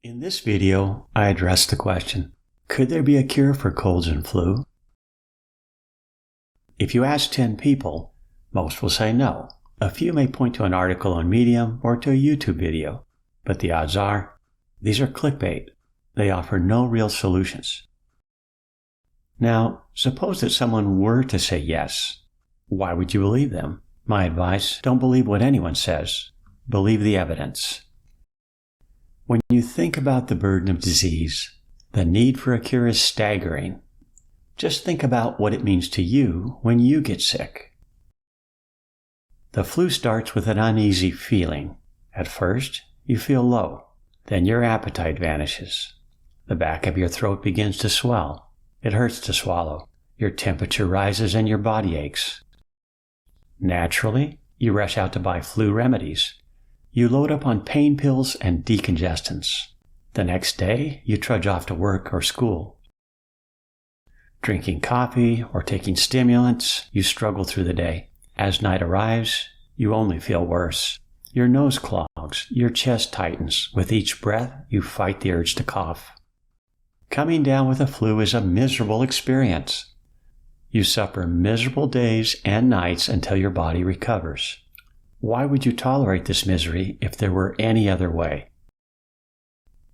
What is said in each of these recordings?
In this video, I address the question, could there be a cure for colds and flu? If you ask 10 people, most will say no. A few may point to an article on Medium or to a YouTube video, but the odds are, these are clickbait. They offer no real solutions. Now, suppose that someone were to say yes. Why would you believe them? My advice, don't believe what anyone says. Believe the evidence. When you think about the burden of disease, the need for a cure is staggering. Just think about what it means to you when you get sick. The flu starts with an uneasy feeling. At first, you feel low. Then your appetite vanishes. The back of your throat begins to swell. It hurts to swallow. Your temperature rises and your body aches. Naturally, you rush out to buy flu remedies. You load up on pain pills and decongestants. The next day, you trudge off to work or school. Drinking coffee or taking stimulants, you struggle through the day. As night arrives, you only feel worse. Your nose clogs, your chest tightens. With each breath, you fight the urge to cough. Coming down with a flu is a miserable experience. You suffer miserable days and nights until your body recovers. Why would you tolerate this misery if there were any other way?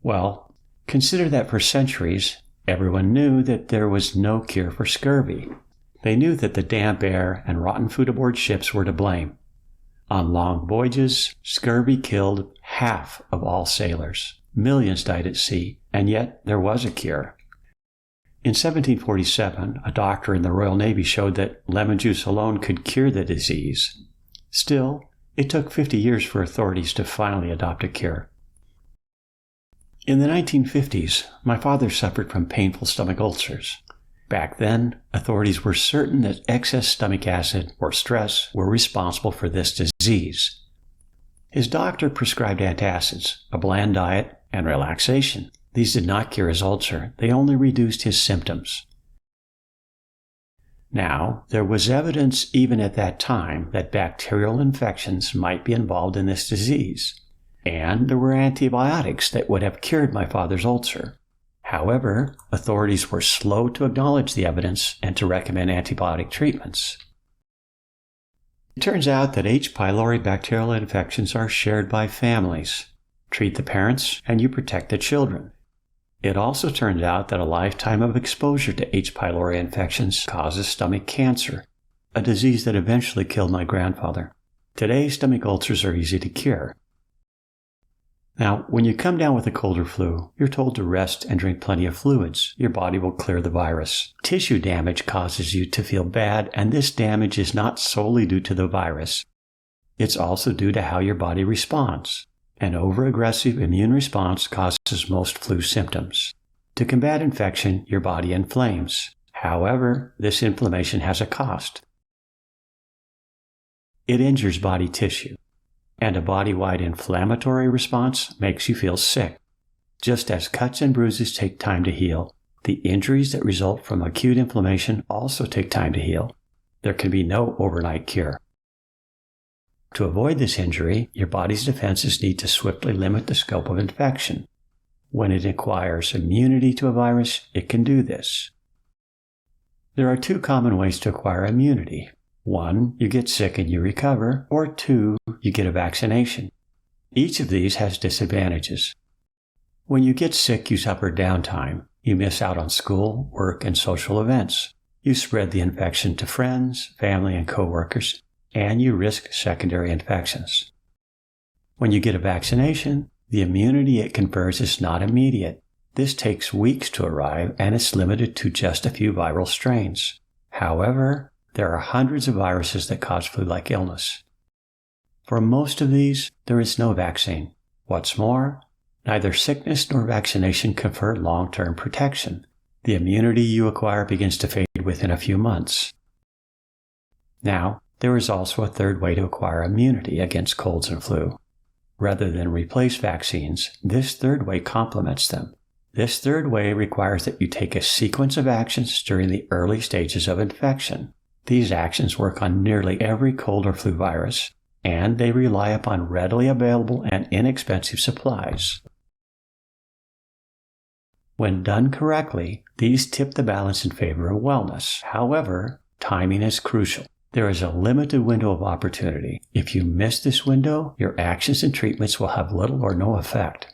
Well, consider that for centuries, everyone knew that there was no cure for scurvy. They knew that the damp air and rotten food aboard ships were to blame. On long voyages, scurvy killed half of all sailors. Millions died at sea, and yet there was a cure. In 1747, a doctor in the Royal Navy showed that lemon juice alone could cure the disease. Still, it took 50 years for authorities to finally adopt a cure. In the 1950s, my father suffered from painful stomach ulcers. Back then, authorities were certain that excess stomach acid or stress were responsible for this disease. His doctor prescribed antacids, a bland diet, and relaxation. These did not cure his ulcer, they only reduced his symptoms. Now, there was evidence even at that time that bacterial infections might be involved in this disease, and there were antibiotics that would have cured my father's ulcer. However, authorities were slow to acknowledge the evidence and to recommend antibiotic treatments. It turns out that H. pylori bacterial infections are shared by families. Treat the parents and you protect the children. It also turns out that a lifetime of exposure to H. pylori infections causes stomach cancer, a disease that eventually killed my grandfather. Today, stomach ulcers are easy to cure. Now, when you come down with a cold or flu, you're told to rest and drink plenty of fluids. Your body will clear the virus. Tissue damage causes you to feel bad, and this damage is not solely due to the virus. It's also due to how your body responds. An overaggressive immune response causes most flu symptoms. To combat infection, your body inflames. However, this inflammation has a cost. It injures body tissue, and a body-wide inflammatory response makes you feel sick. Just as cuts and bruises take time to heal, the injuries that result from acute inflammation also take time to heal. There can be no overnight cure. To avoid this injury, your body's defenses need to swiftly limit the scope of infection. When it acquires immunity to a virus, it can do this. There are two common ways to acquire immunity. 1, you get sick and you recover, or 2, you get a vaccination. Each of these has disadvantages. When you get sick, you suffer downtime. You miss out on school, work, and social events. You spread the infection to friends, family, and coworkers, and you risk secondary infections. When you get a vaccination, the immunity it confers is not immediate. This takes weeks to arrive and is limited to just a few viral strains. However, there are hundreds of viruses that cause flu-like illness. For most of these, there is no vaccine. What's more, neither sickness nor vaccination confer long-term protection. The immunity you acquire begins to fade within a few months. Now, there is also a third way to acquire immunity against colds and flu. Rather than replace vaccines, this third way complements them. This third way requires that you take a sequence of actions during the early stages of infection. These actions work on nearly every cold or flu virus, and they rely upon readily available and inexpensive supplies. When done correctly, these tip the balance in favor of wellness. However, timing is crucial. There is a limited window of opportunity. If you miss this window, your actions and treatments will have little or no effect.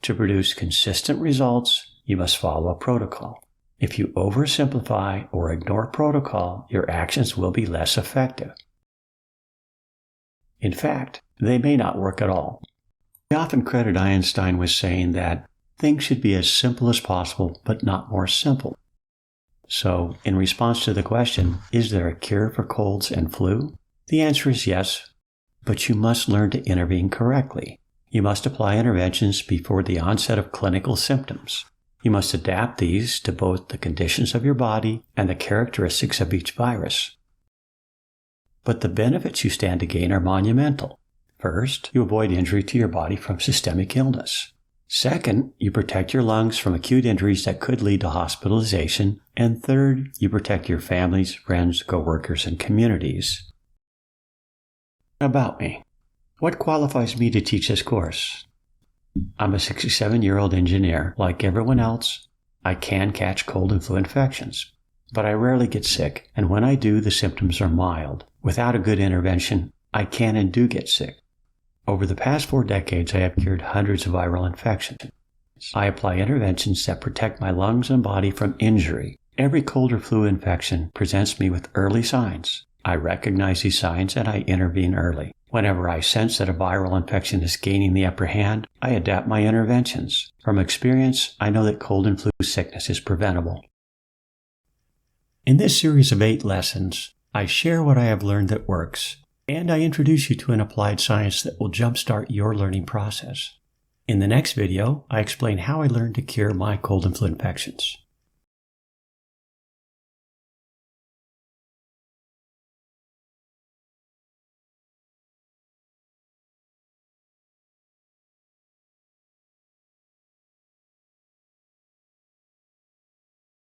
To produce consistent results, you must follow a protocol. If you oversimplify or ignore protocol, your actions will be less effective. In fact, they may not work at all. We often credit Einstein with saying that things should be as simple as possible, but not more simple. So, in response to the question, is there a cure for colds and flu? The answer is yes, but you must learn to intervene correctly. You must apply interventions before the onset of clinical symptoms. You must adapt these to both the conditions of your body and the characteristics of each virus. But the benefits you stand to gain are monumental. First, you avoid injury to your body from systemic illness. Second, you protect your lungs from acute injuries that could lead to hospitalization. And third, you protect your families, friends, coworkers, and communities. About me. What qualifies me to teach this course? I'm a 67-year-old engineer. Like everyone else, I can catch cold and flu infections. But I rarely get sick, and when I do, the symptoms are mild. Without a good intervention, I can and do get sick. Over the past 4 decades, I have cured hundreds of viral infections. I apply interventions that protect my lungs and body from injury. Every cold or flu infection presents me with early signs. I recognize these signs and I intervene early. Whenever I sense that a viral infection is gaining the upper hand, I adapt my interventions. From experience, I know that cold and flu sickness is preventable. In this series of 8 lessons, I share what I have learned that works, and I introduce you to an applied science that will jumpstart your learning process. In the next video, I explain how I learned to cure my cold and flu infections.